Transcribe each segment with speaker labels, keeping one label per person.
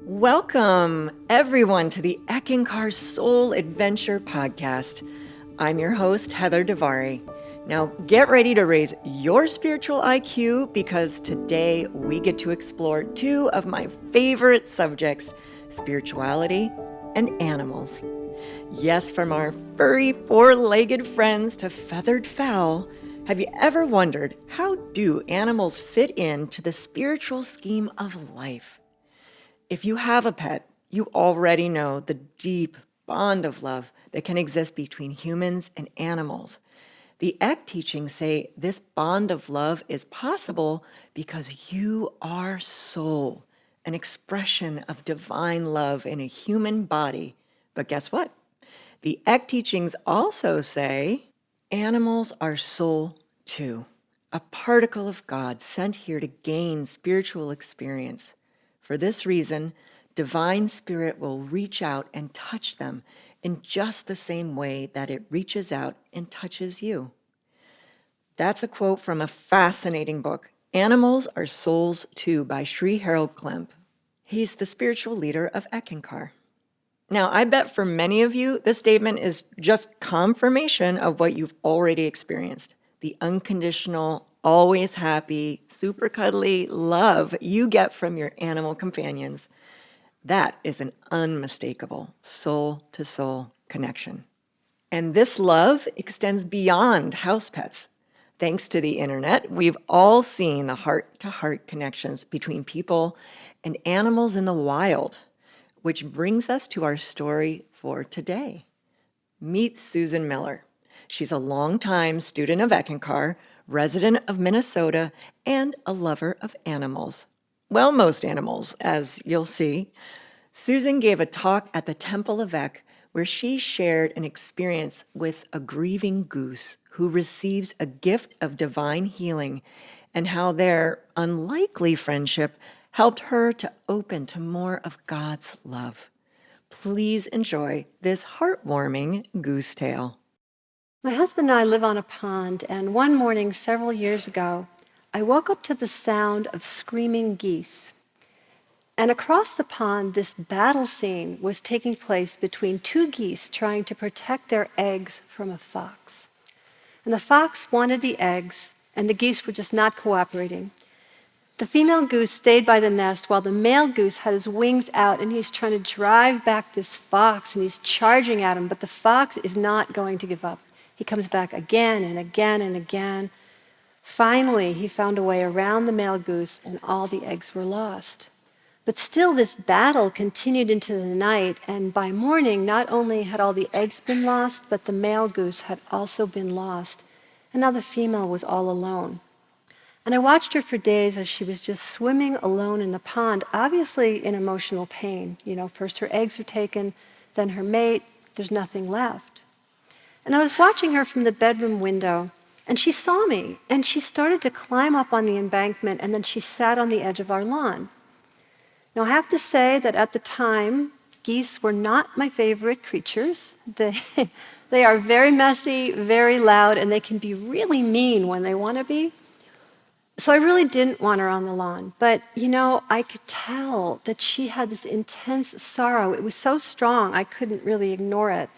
Speaker 1: Welcome, everyone, to the ECKANKAR Soul Adventure Podcast. I'm your host, Heather Davari. Now, get ready to raise your spiritual IQ because today we get to explore two of my favorite subjects, spirituality and animals. Yes, from our furry four-legged friends to feathered fowl, have you ever wondered how do animals fit into the spiritual scheme of life? If you have a pet, you already know the deep bond of love that can exist between humans and animals. The ECK teachings say this bond of love is possible because you are soul, an expression of divine love in a human body. But guess what? The ECK teachings also say animals are soul too, a particle of God sent here to gain spiritual experience. For this reason, divine spirit will reach out and touch them in just the same way that it reaches out and touches you. That's a quote from a fascinating book, Animals Are Souls Too by Sri Harold Klemp. He's the spiritual leader of ECKANKAR. Now, I bet for many of you, this statement is just confirmation of what you've already experienced. The unconditional, always happy, super cuddly love you get from your animal companions. That is an unmistakable soul-to-soul connection. And this love extends beyond house pets. Thanks to the internet, we've all seen the heart-to-heart connections between people and animals in the wild, which brings us to our story for today. Meet Susan Miller. She's a longtime student of ECKANKAR, resident of Minnesota, and a lover of animals. Well, most animals, as you'll see. Susan gave a talk at the Temple of Eck where she shared an experience with a grieving goose who receives a gift of divine healing and how their unlikely friendship helped her to open to more of God's love. Please enjoy this heartwarming goose tale.
Speaker 2: My husband and I live on a pond, and one morning several years ago, I woke up to the sound of screaming geese. And across the pond, this battle scene was taking place between two geese trying to protect their eggs from a fox. And the fox wanted the eggs, and the geese were just not cooperating. The female goose stayed by the nest while the male goose had his wings out, and he's trying to drive back this fox, and he's charging at him, but the fox is not going to give up. He comes back again and again and again. Finally, he found a way around the male goose, and all the eggs were lost. But still, this battle continued into the night, and by morning, not only had all the eggs been lost, but the male goose had also been lost, and now the female was all alone. And I watched her for days as she was just swimming alone in the pond, obviously in emotional pain. First her eggs are taken, then her mate, there's nothing left. And I was watching her from the bedroom window, and she saw me, and she started to climb up on the embankment, and then she sat on the edge of our lawn. Now, I have to say that at the time, geese were not my favorite creatures. They are very messy, very loud, and they can be really mean when they want to be. So I really didn't want her on the lawn. But, I could tell that she had this intense sorrow. It was so strong, I couldn't really ignore it.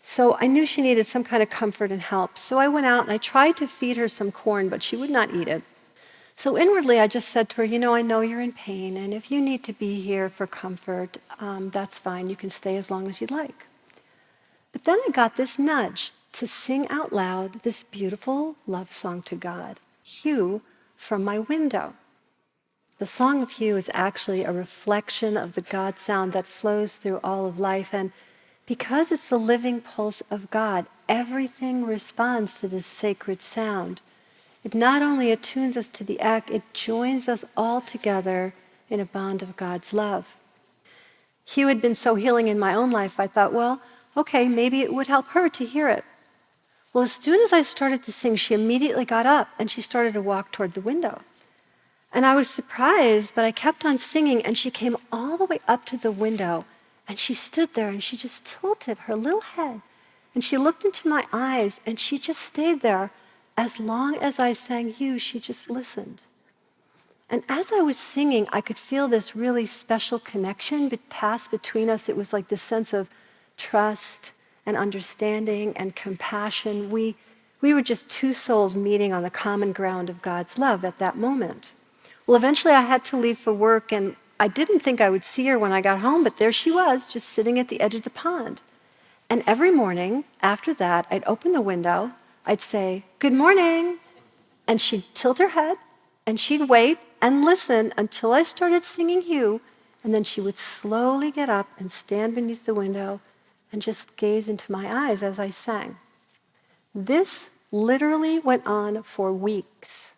Speaker 2: So I knew she needed some kind of comfort and help. So I went out and I tried to feed her some corn, but she would not eat it. So inwardly, I just said to her, I know you're in pain, and if you need to be here for comfort, that's fine. You can stay as long as you'd like. But then I got this nudge to sing out loud this beautiful love song to God, Hugh, from my window. The Song of Hugh is actually a reflection of the God sound that flows through all of life, and because it's the living pulse of God, everything responds to this sacred sound. It not only attunes us to the ECK, it joins us all together in a bond of God's love. Hugh had been so healing in my own life, I thought, well, okay, maybe it would help her to hear it. Well, as soon as I started to sing, she immediately got up and she started to walk toward the window. And I was surprised, but I kept on singing, and she came all the way up to the window, and she stood there and she just tilted her little head, and she looked into my eyes, and she just stayed there. As long as I sang Hugh, she just listened. And as I was singing, I could feel this really special connection pass between us. It was like this sense of trust and understanding and compassion. We were just two souls meeting on the common ground of God's love at that moment. Well, eventually I had to leave for work, and I didn't think I would see her when I got home, but there she was, just sitting at the edge of the pond. And every morning after that, I'd open the window, I'd say, "Good morning." And she'd tilt her head, and she'd wait and listen until I started singing Hugh, and then she would slowly get up and stand beneath the window and just gaze into my eyes as I sang. This literally went on for weeks.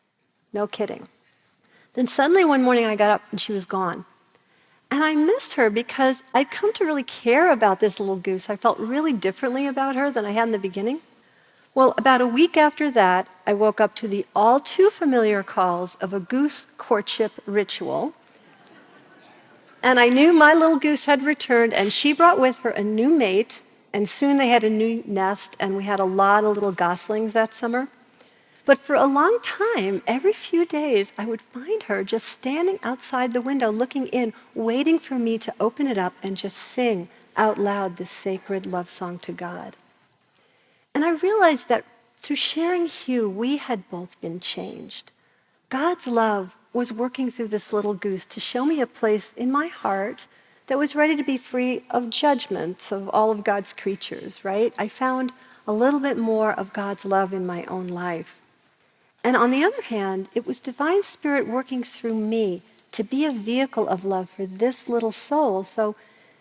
Speaker 2: No kidding. Then suddenly one morning I got up and she was gone. And I missed her because I'd come to really care about this little goose. I felt really differently about her than I had in the beginning. Well, about a week after that, I woke up to the all too familiar calls of a goose courtship ritual. And I knew my little goose had returned, and she brought with her a new mate, and soon they had a new nest, and we had a lot of little goslings that summer. But for a long time, every few days, I would find her just standing outside the window, looking in, waiting for me to open it up and just sing out loud this sacred love song to God. And I realized that through sharing Hugh, we had both been changed. God's love was working through this little goose to show me a place in my heart that was ready to be free of judgments of all of God's creatures, right? I found a little bit more of God's love in my own life. And on the other hand, it was Divine Spirit working through me to be a vehicle of love for this little soul. So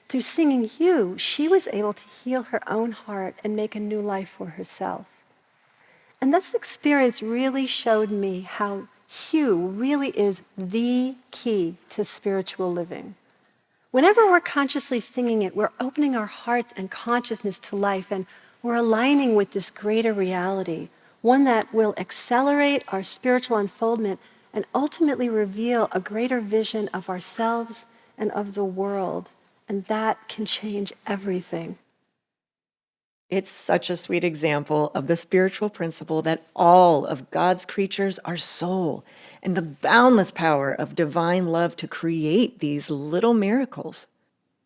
Speaker 2: through singing Hugh, she was able to heal her own heart and make a new life for herself. And this experience really showed me how Hugh really is the key to spiritual living. Whenever we're consciously singing it, we're opening our hearts and consciousness to life, and we're aligning with this greater reality, one that will accelerate our spiritual unfoldment and ultimately reveal a greater vision of ourselves and of the world. And that can change everything.
Speaker 1: It's such a sweet example of the spiritual principle that all of God's creatures are soul and the boundless power of divine love to create these little miracles.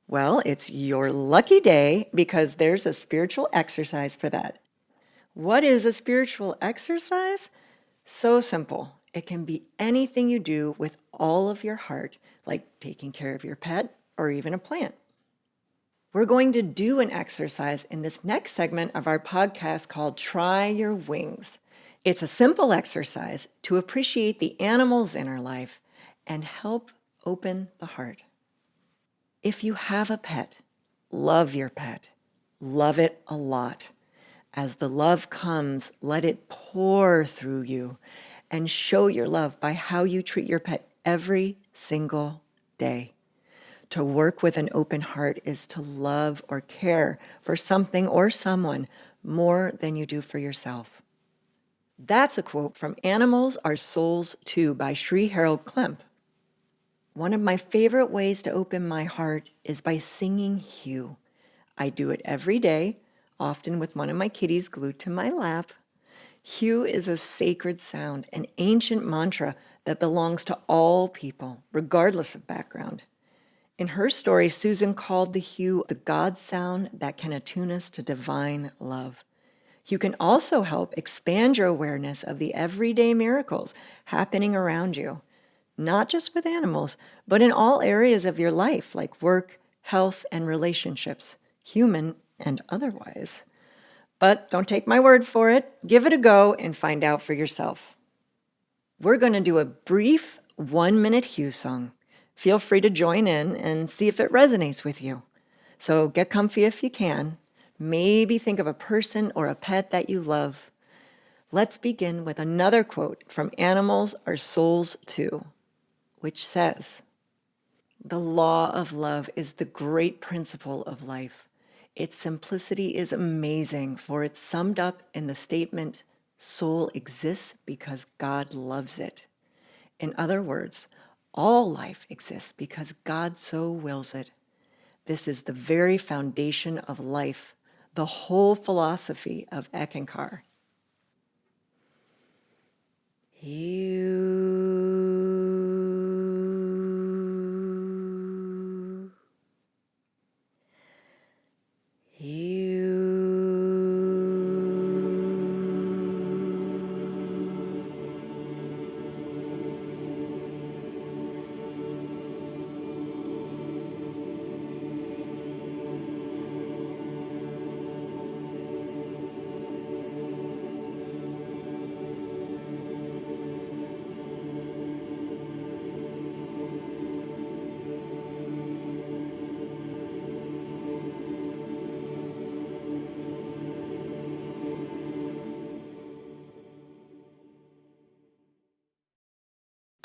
Speaker 1: Well, it's your lucky day because there's a spiritual exercise for that. What is a spiritual exercise? So simple. It can be anything you do with all of your heart, like taking care of your pet or even a plant. We're going to do an exercise in this next segment of our podcast called Try Your Wings. It's a simple exercise to appreciate the animals in our life and help open the heart. If you have a pet, love your pet. Love it a lot. As the love comes, let it pour through you and show your love by how you treat your pet every single day. To work with an open heart is to love or care for something or someone more than you do for yourself. That's a quote from Animals Are Souls Too by Sri Harold Klemp. One of my favorite ways to open my heart is by singing Hugh. I do it every day, often with one of my kitties glued to my lap. Hugh is a sacred sound, an ancient mantra that belongs to all people, regardless of background. In her story, Susan called the Hugh the God sound that can attune us to divine love. You can also help expand your awareness of the everyday miracles happening around you, not just with animals, but in all areas of your life, like work, health, and relationships, human and otherwise. But don't take my word for it. Give it a go and find out for yourself. We're going to do a brief 1-minute Hugh song. Feel free to join in and see if it resonates with you. So get comfy if you can. Maybe think of a person or a pet that you love. Let's begin with another quote from Animals Are Souls Too, which says, "The law of love is the great principle of life. Its simplicity is amazing, for it's summed up in the statement, 'Soul exists because God loves it.' In other words, all life exists because God so wills it. This is the very foundation of life, the whole philosophy of ECKANKAR." You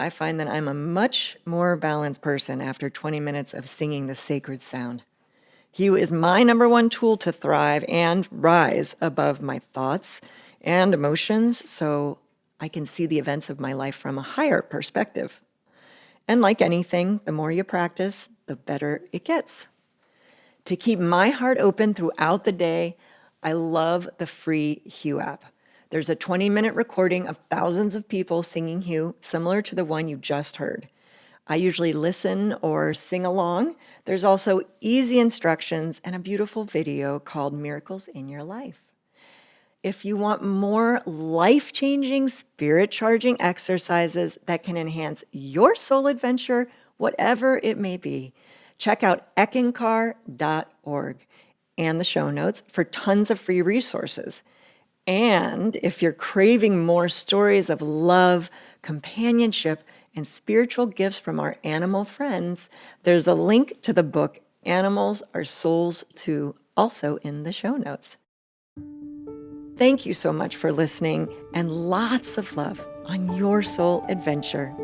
Speaker 1: I find that I'm a much more balanced person after 20 minutes of singing the sacred sound. Hue is my number one tool to thrive and rise above my thoughts and emotions so I can see the events of my life from a higher perspective. And like anything, the more you practice, the better it gets. To keep my heart open throughout the day, I love the free Hue app. There's a 20-minute recording of thousands of people singing Hue, similar to the one you just heard. I usually listen or sing along. There's also easy instructions and a beautiful video called Miracles in Your Life. If you want more life-changing, spirit-charging exercises that can enhance your soul adventure, whatever it may be, check out ECKANKAR.org and the show notes for tons of free resources. And if you're craving more stories of love, companionship, and spiritual gifts from our animal friends, there's a link to the book Animals Are Souls Too, also in the show notes. Thank you so much for listening, and lots of love on your soul adventure.